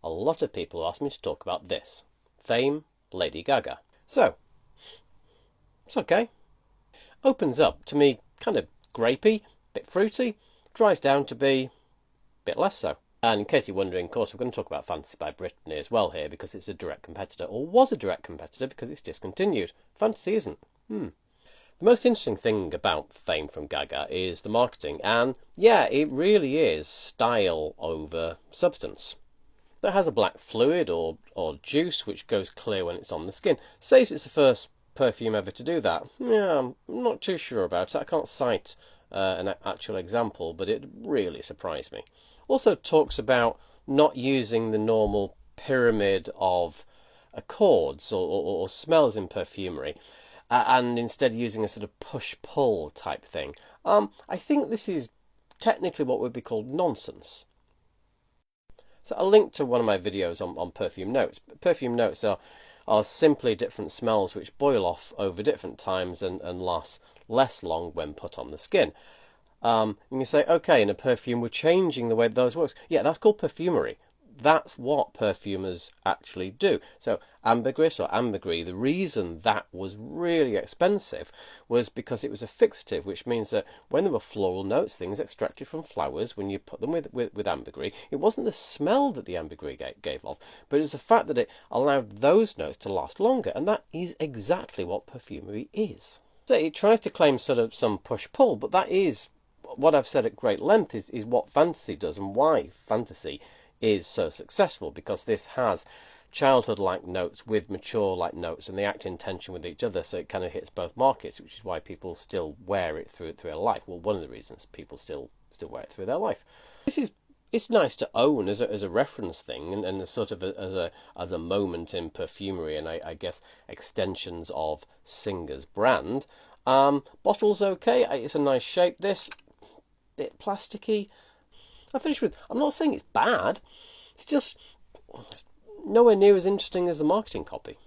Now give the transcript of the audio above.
a lot of people asked me to talk about this. Fame, Lady Gaga. So, it's okay. Opens up to me kind of grapey, bit fruity, dries down to be a bit less so. And in case you're wondering, of course, we're going to talk about Fantasy by Brittany as well here, because it's a direct competitor, or was a direct competitor because it's discontinued. Fantasy isn't. The most interesting thing about Fame from Gaga is the marketing, and yeah, it really is style over substance. It has a black fluid or juice which goes clear when it's on the skin. Says it's the first perfume ever to do that. Yeah, I'm not too sure about it. I can't cite an actual example, but it really surprised me. Also talks about not using the normal pyramid of accords or smells in perfumery, and instead using a sort of push-pull type thing. I think this is technically what would be called nonsense. So I'll link to one of my videos on Perfume Notes. Perfume Notes are simply different smells which boil off over different times and last less long when put on the skin. And you say, okay, in a perfume we're changing the way those works. Yeah, that's called perfumery. That's what perfumers actually do. So ambergris or ambergris, the reason that was really expensive was because it was a fixative, which means that when there were floral notes, things extracted from flowers, when you put them with ambergris, it wasn't the smell that the ambergris gave off, but it was the fact that it allowed those notes to last longer, and that is exactly what perfumery is. So it tries to claim sort of some push-pull, but that is what I've said at great length is what fantasy does and why fantasy is so successful, because this has childhood-like notes with mature-like notes, and they act in tension with each other, so it kind of hits both markets, which is why people still wear it through their life. Well, one of the reasons people still wear it through their life. It's nice to own as a reference thing, and sort of as a moment in perfumery, and I guess extensions of Singer's brand. Bottle's okay. It's a nice shape. This bit plasticky. I'm not saying it's bad, it's just nowhere near as interesting as the marketing copy.